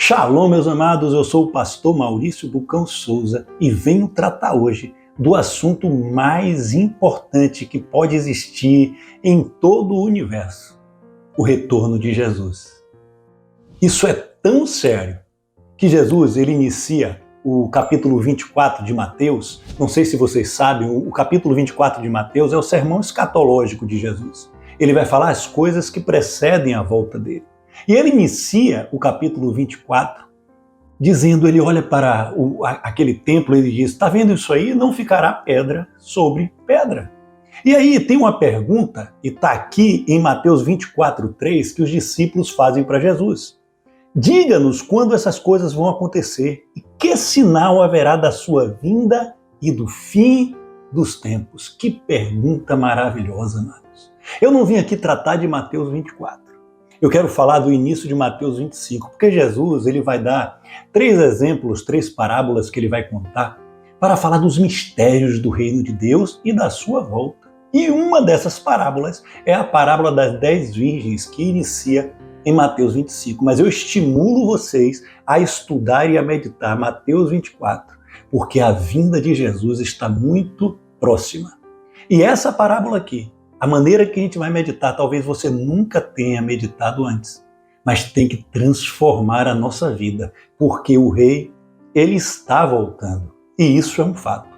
Shalom, meus amados, eu sou o pastor Maurício Bucão Souza e venho tratar hoje do assunto mais importante que pode existir em todo o universo, o retorno de Jesus. Isso é tão sério que Jesus ele inicia o capítulo 24 de Mateus. Não sei se vocês sabem, o capítulo 24 de Mateus é o sermão escatológico de Jesus. Ele vai falar as coisas que precedem a volta dele. E ele inicia o capítulo 24 dizendo, ele olha para aquele templo e ele diz, está vendo isso aí? Não ficará pedra sobre pedra. E aí tem uma pergunta, e está aqui em Mateus 24:3, que os discípulos fazem para Jesus. Diga-nos quando essas coisas vão acontecer e que sinal haverá da sua vinda e do fim dos tempos. Que pergunta maravilhosa, amados. Eu não vim aqui tratar de Mateus 24. Eu quero falar do início de Mateus 25, porque Jesus ele vai dar 3 exemplos, 3 parábolas que ele vai contar para falar dos mistérios do reino de Deus e da sua volta. E uma dessas parábolas é a parábola das 10 virgens, que inicia em Mateus 25. Mas eu estimulo vocês a estudar e a meditar Mateus 24, porque a vinda de Jesus está muito próxima. E essa parábola aqui, a maneira que a gente vai meditar, talvez você nunca tenha meditado antes, mas tem que transformar a nossa vida, porque o Rei, ele está voltando. E isso é um fato.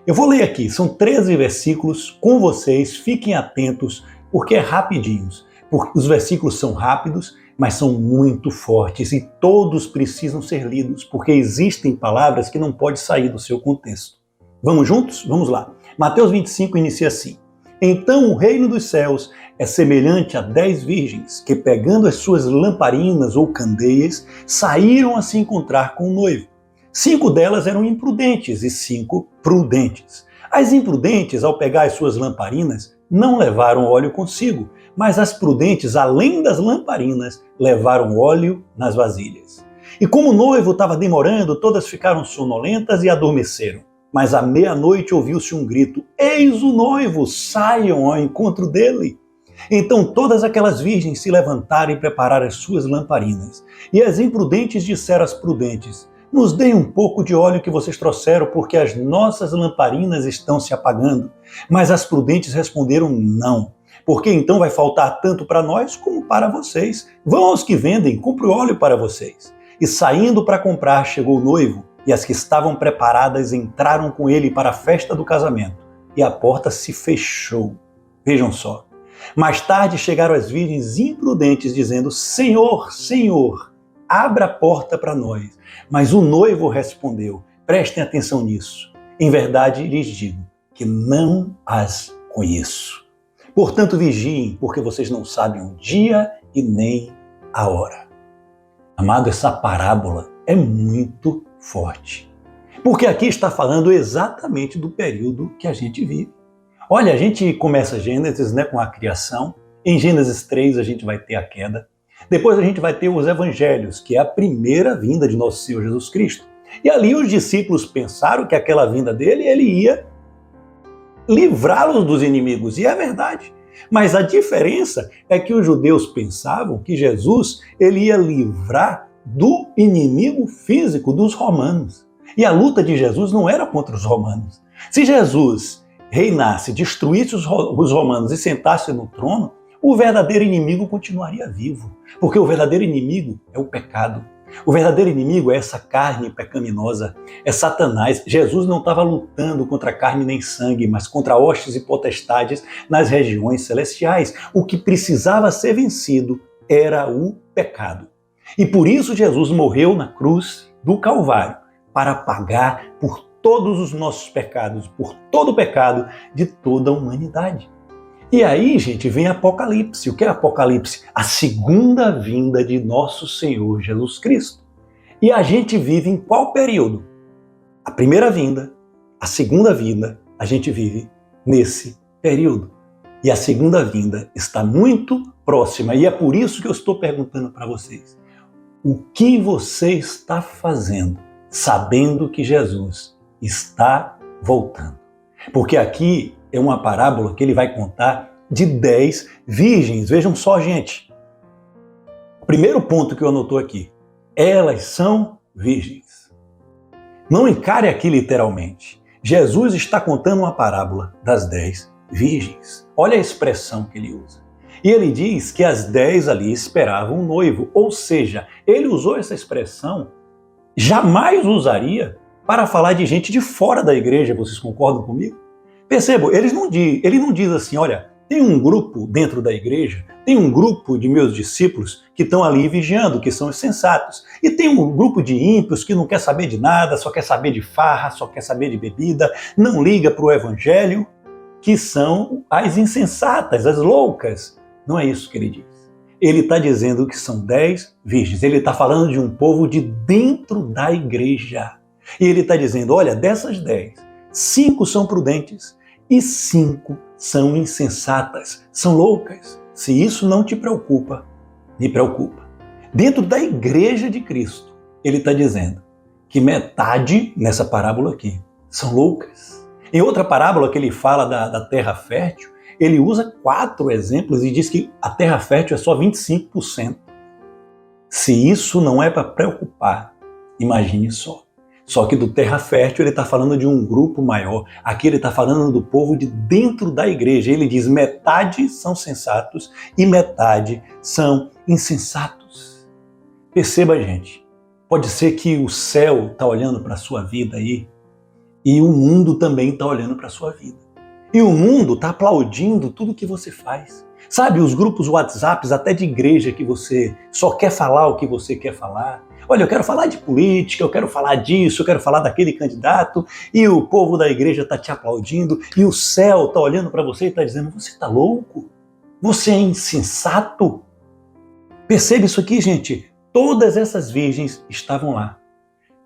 Eu vou ler aqui, são 13 versículos com vocês, fiquem atentos, porque é rapidinhos. Porque os versículos são rápidos, mas são muito fortes e todos precisam ser lidos, porque existem palavras que não podem sair do seu contexto. Vamos juntos? Vamos lá. Mateus 25 inicia assim. Então o reino dos céus é semelhante a 10 virgens que, pegando as suas lamparinas ou candeias, saíram a se encontrar com o noivo. 5 delas eram imprudentes e 5 prudentes. As imprudentes, ao pegar as suas lamparinas, não levaram óleo consigo, mas as prudentes, além das lamparinas, levaram óleo nas vasilhas. E como o noivo estava demorando, todas ficaram sonolentas e adormeceram. Mas à meia-noite ouviu-se um grito, eis o noivo, saiam ao encontro dele. Então todas aquelas virgens se levantaram e prepararam as suas lamparinas. E as imprudentes disseram às prudentes, nos deem um pouco de óleo que vocês trouxeram, porque as nossas lamparinas estão se apagando. Mas as prudentes responderam, não, porque então vai faltar tanto para nós como para vocês. Vão aos que vendem, compre óleo para vocês. E saindo para comprar, chegou o noivo, e as que estavam preparadas entraram com ele para a festa do casamento, e a porta se fechou. Vejam só. Mais tarde chegaram as virgens imprudentes, dizendo, Senhor, Senhor, abra a porta para nós. Mas o noivo respondeu, prestem atenção nisso, em verdade lhes digo que não as conheço. Portanto vigiem, porque vocês não sabem o dia e nem a hora. Amado, essa parábola é muito forte. Porque aqui está falando exatamente do período que a gente vive. Olha, a gente começa Gênesis, com a criação. Em Gênesis 3 a gente vai ter a queda. Depois a gente vai ter os evangelhos, que é a primeira vinda de nosso Senhor Jesus Cristo. E ali os discípulos pensaram que aquela vinda dele, ele ia livrá-los dos inimigos. E é verdade. Mas a diferença é que os judeus pensavam que Jesus ele ia livrar do inimigo físico dos romanos. E a luta de Jesus não era contra os romanos. Se Jesus reinasse, destruísse os romanos e sentasse no trono, o verdadeiro inimigo continuaria vivo. Porque o verdadeiro inimigo é o pecado. O verdadeiro inimigo é essa carne pecaminosa, é Satanás. Jesus não estava lutando contra carne nem sangue, mas contra hostes e potestades nas regiões celestiais. O que precisava ser vencido era o pecado. E por isso Jesus morreu na cruz do Calvário, para pagar por todos os nossos pecados, por todo o pecado de toda a humanidade. E aí, gente, vem Apocalipse. O que é Apocalipse? A segunda vinda de nosso Senhor Jesus Cristo. E a gente vive em qual período? A primeira vinda, a segunda vinda, a gente vive nesse período. E a segunda vinda está muito próxima. E é por isso que eu estou perguntando para vocês. O que você está fazendo, sabendo que Jesus está voltando? Porque aqui é uma parábola que ele vai contar de 10 virgens. Vejam só, gente. O primeiro ponto que eu anotou aqui. Elas são virgens. Não encare aqui literalmente. Jesus está contando uma parábola das 10 virgens. Olha a expressão que ele usa. E ele diz que as 10 ali esperavam um noivo. Ou seja, ele usou essa expressão, jamais usaria para falar de gente de fora da igreja. Vocês concordam comigo? Percebam, ele não diz assim, olha, tem um grupo dentro da igreja, tem um grupo de meus discípulos que estão ali vigiando, que são insensatos. E tem um grupo de ímpios que não quer saber de nada, só quer saber de farra, só quer saber de bebida, não liga para o evangelho, que são as insensatas, as loucas. Não é isso que ele diz. Ele está dizendo que são 10 virgens. Ele está falando de um povo de dentro da igreja. E ele está dizendo, olha, dessas 10, 5 são prudentes e 5 são insensatas, são loucas. Se isso não te preocupa, me preocupa. Dentro da igreja de Cristo, ele está dizendo que metade, nessa parábola aqui, são loucas. Em outra parábola que ele fala da terra fértil, ele usa 4 exemplos e diz que a terra fértil é só 25%. Se isso não é para preocupar, imagine só. Só que do terra fértil ele está falando de um grupo maior. Aqui ele está falando do povo de dentro da igreja. Ele diz metade são sensatos e metade são insensatos. Perceba, gente, pode ser que o céu está olhando para a sua vida aí e o mundo também está olhando para a sua vida. E o mundo está aplaudindo tudo que você faz. Sabe, os grupos WhatsApps até de igreja que você só quer falar o que você quer falar. Olha, eu quero falar de política, eu quero falar disso, eu quero falar daquele candidato, e o povo da igreja está te aplaudindo, e o céu está olhando para você e está dizendo, você está louco? Você é insensato? Percebe isso aqui, gente? Todas essas virgens estavam lá.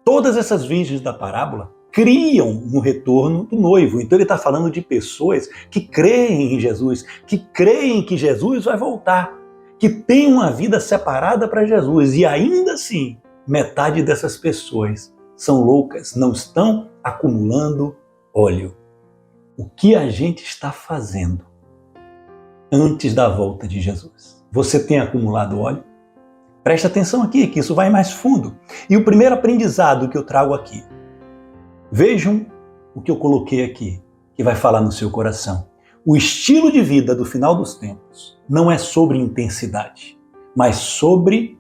Todas essas virgens da parábola criam no retorno do noivo. Então ele está falando de pessoas que creem em Jesus, que creem que Jesus vai voltar, que têm uma vida separada para Jesus, e ainda assim, metade dessas pessoas são loucas, não estão acumulando óleo. O que a gente está fazendo antes da volta de Jesus? Você tem acumulado óleo? Presta atenção aqui, que isso vai mais fundo. E o primeiro aprendizado que eu trago aqui, vejam o que eu coloquei aqui, que vai falar no seu coração. O estilo de vida do final dos tempos não é sobre intensidade, mas sobre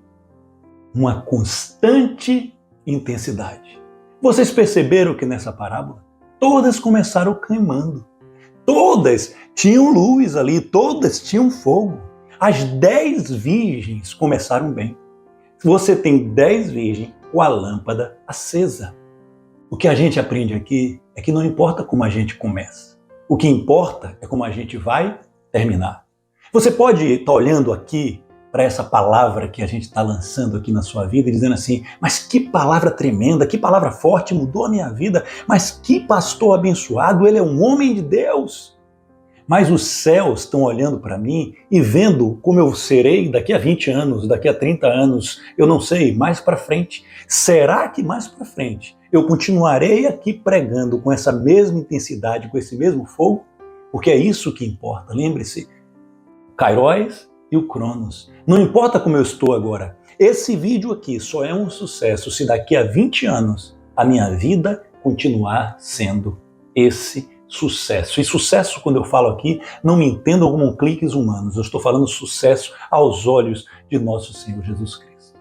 uma constante intensidade. Vocês perceberam que nessa parábola, todas começaram queimando. Todas tinham luz ali, todas tinham fogo. As 10 virgens começaram bem. Você tem 10 virgens com a lâmpada acesa. O que a gente aprende aqui é que não importa como a gente começa. O que importa é como a gente vai terminar. Você pode estar olhando aqui para essa palavra que a gente está lançando aqui na sua vida e dizendo assim, mas que palavra tremenda, que palavra forte, mudou a minha vida, mas que pastor abençoado, ele é um homem de Deus. Mas os céus estão olhando para mim e vendo como eu serei daqui a 20 anos, daqui a 30 anos, eu não sei, mais para frente. Será que mais para frente eu continuarei aqui pregando com essa mesma intensidade, com esse mesmo fogo? Porque é isso que importa, lembre-se, o Kairos e o Cronos. Não importa como eu estou agora. Esse vídeo aqui só é um sucesso se daqui a 20 anos a minha vida continuar sendo esse sucesso. E sucesso, quando eu falo aqui, não me entendam como cliques humanos. Eu estou falando sucesso aos olhos de nosso Senhor Jesus Cristo.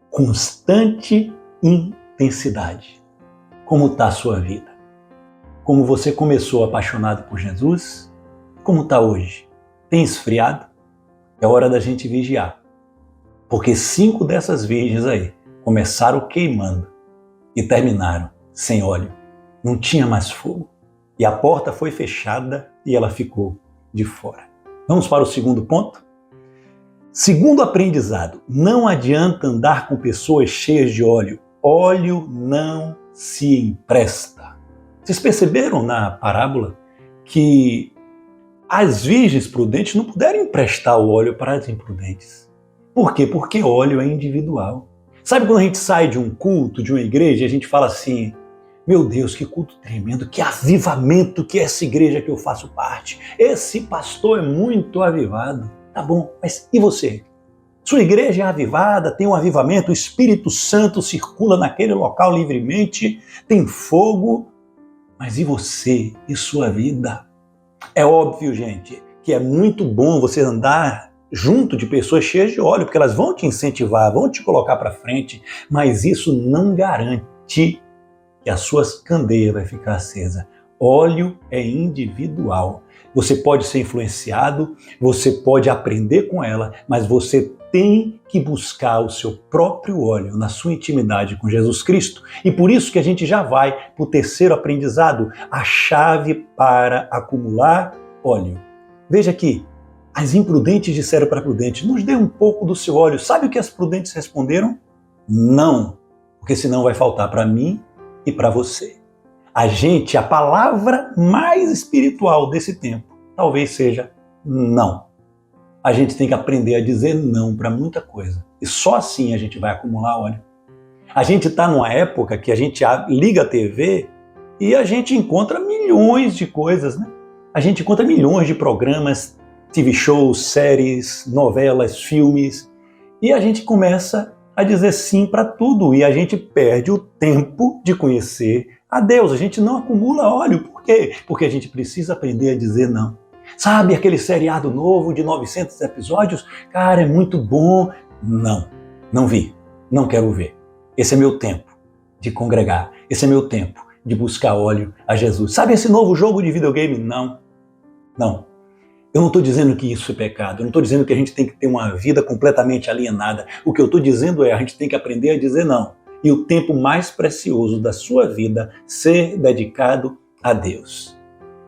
Constante intensidade. Como está a sua vida? Como você começou apaixonado por Jesus? Como está hoje? Tem esfriado? É hora da gente vigiar. Porque 5 dessas virgens aí começaram queimando e terminaram sem óleo. Não tinha mais fogo. E a porta foi fechada e ela ficou de fora. Vamos para o segundo ponto? Segundo aprendizado, não adianta andar com pessoas cheias de óleo. Óleo não se empresta. Vocês perceberam na parábola que as virgens prudentes não puderam emprestar o óleo para as imprudentes. Por quê? Porque óleo é individual. Sabe quando a gente sai de um culto, de uma igreja, e a gente fala assim, meu Deus, que culto tremendo, que avivamento que é essa igreja que eu faço parte. Esse pastor é muito avivado. Tá bom, mas e você? Sua igreja é avivada, tem um avivamento, o Espírito Santo circula naquele local livremente, tem fogo. Mas e você e sua vida? É óbvio, gente, que é muito bom você andar junto de pessoas cheias de óleo, porque elas vão te incentivar, vão te colocar para frente, mas isso não garante que a sua candeia vai ficar acesa. Óleo é individual. Você pode ser influenciado, você pode aprender com ela, mas você tem que buscar o seu próprio óleo na sua intimidade com Jesus Cristo. E por isso que a gente já vai para o terceiro aprendizado, a chave para acumular óleo. Veja aqui, as imprudentes disseram para a prudente, nos dê um pouco do seu óleo. Sabe o que as prudentes responderam? Não, porque senão vai faltar para mim e para você. A palavra mais espiritual desse tempo, talvez seja não. A gente tem que aprender a dizer não para muita coisa. E só assim a gente vai acumular óleo. A gente está numa época que a gente liga a TV e a gente encontra milhões de coisas, né? A gente encontra milhões de programas, TV shows, séries, novelas, filmes. E a gente começa a dizer sim para tudo. E a gente perde o tempo de conhecer a Deus. A gente não acumula óleo. Por quê? Porque a gente precisa aprender a dizer não. Sabe aquele seriado novo de 900 episódios? Cara, é muito bom. Não vi. Não quero ver. Esse é meu tempo de congregar. Esse é meu tempo de buscar óleo a Jesus. Sabe esse novo jogo de videogame? Não. Eu não estou dizendo que isso é pecado. Eu não estou dizendo que a gente tem que ter uma vida completamente alienada. O que eu estou dizendo é a gente tem que aprender a dizer não. E o tempo mais precioso da sua vida ser dedicado a Deus.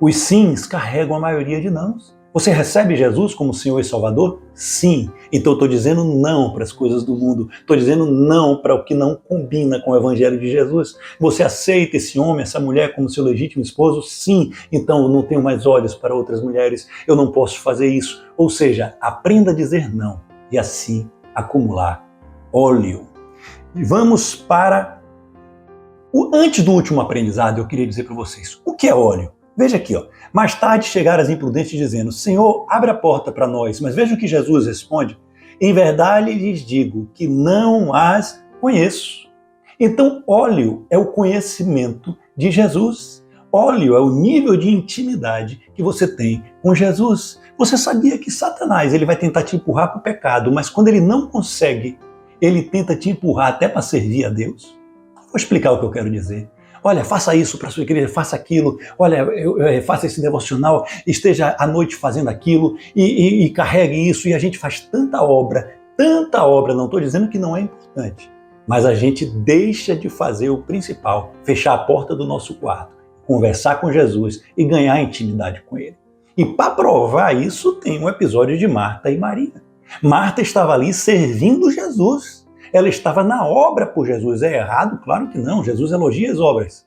Os sims carregam a maioria de nãos. Você recebe Jesus como Senhor e Salvador? Sim. Então eu estou dizendo não para as coisas do mundo. Estou dizendo não para o que não combina com o Evangelho de Jesus. Você aceita esse homem, essa mulher como seu legítimo esposo? Sim. Então eu não tenho mais olhos para outras mulheres. Eu não posso fazer isso. Ou seja, aprenda a dizer não e assim acumular óleo. E vamos para antes do último aprendizado, eu queria dizer para vocês, o que é óleo? Veja aqui, ó. Mais tarde chegaram as imprudentes dizendo, Senhor, abre a porta para nós. Mas veja o que Jesus responde. Em verdade lhes digo que não as conheço. Então, óleo é o conhecimento de Jesus. Óleo é o nível de intimidade que você tem com Jesus. Você sabia que Satanás ele vai tentar te empurrar para o pecado, mas quando ele não consegue, ele tenta te empurrar até para servir a Deus? Vou explicar o que eu quero dizer. Olha, faça isso para a sua igreja, faça aquilo, olha, faça esse devocional, esteja à noite fazendo aquilo e carregue isso. E a gente faz tanta obra, não estou dizendo que não é importante, mas a gente deixa de fazer o principal, fechar a porta do nosso quarto, conversar com Jesus e ganhar intimidade com Ele. E para provar isso tem um episódio de Marta e Maria. Marta estava ali servindo Jesus. Ela estava na obra por Jesus. É errado? Claro que não. Jesus elogia as obras.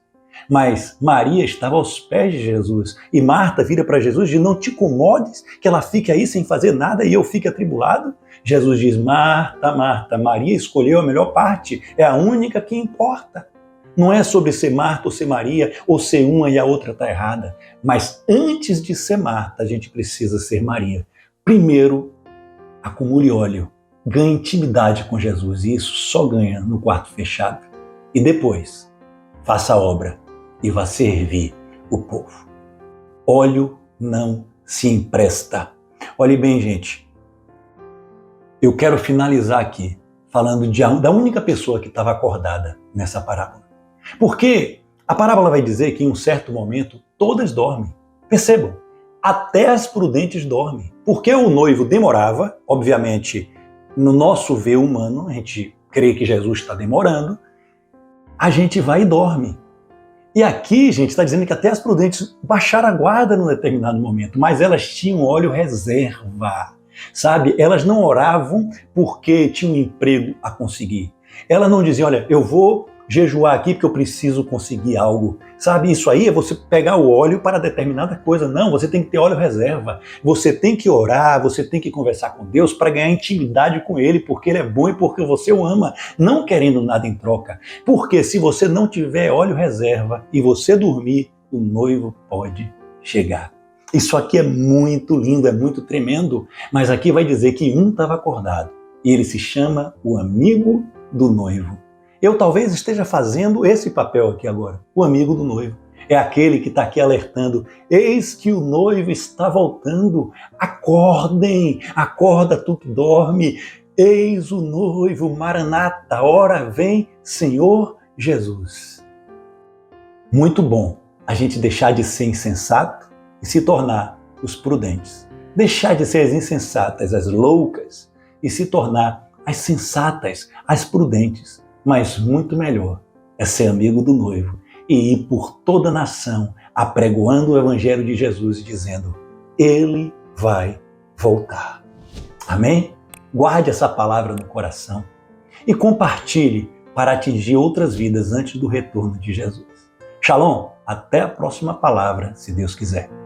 Mas Maria estava aos pés de Jesus. E Marta vira para Jesus e diz, não te incomodes que ela fique aí sem fazer nada e eu fique atribulado. Jesus diz, Marta, Marta, Maria escolheu a melhor parte. É a única que importa. Não é sobre ser Marta ou ser Maria, ou ser uma e a outra está errada. Mas antes de ser Marta, a gente precisa ser Maria. Primeiro, acumule óleo. Ganhe intimidade com Jesus, e isso só ganha no quarto fechado. E depois, faça a obra e vá servir o povo. Óleo não se empresta. Olhe bem, gente, eu quero finalizar aqui falando da única pessoa que estava acordada nessa parábola. Porque a parábola vai dizer que em um certo momento todas dormem. Percebam, até as prudentes dormem. Porque o noivo demorava, obviamente, no nosso ver humano, a gente crê que Jesus está demorando, a gente vai e dorme. E aqui, gente, está dizendo que até as prudentes baixaram a guarda num determinado momento, mas elas tinham óleo reserva, sabe? Elas não oravam porque tinham um emprego a conseguir. Elas não diziam, olha, eu vou jejuar aqui porque eu preciso conseguir algo. Sabe, isso aí é você pegar o óleo para determinada coisa. Não, você tem que ter óleo reserva. Você tem que orar, você tem que conversar com Deus para ganhar intimidade com Ele, porque Ele é bom e porque você o ama, não querendo nada em troca. Porque se você não tiver óleo reserva e você dormir, o noivo pode chegar. Isso aqui é muito lindo, é muito tremendo, mas aqui vai dizer que um estava acordado e ele se chama o amigo do noivo. Eu talvez esteja fazendo esse papel aqui agora, o amigo do noivo. É aquele que está aqui alertando, eis que o noivo está voltando, acordem, acorda tu que dorme, eis o noivo, Maranata, ora vem, Senhor Jesus. Muito bom a gente deixar de ser insensato e se tornar os prudentes. Deixar de ser as insensatas, as loucas, e se tornar as sensatas, as prudentes. Mas muito melhor é ser amigo do noivo e ir por toda a nação apregoando o Evangelho de Jesus e dizendo, ele vai voltar. Amém? Guarde essa palavra no coração e compartilhe para atingir outras vidas antes do retorno de Jesus. Shalom, até a próxima palavra, se Deus quiser.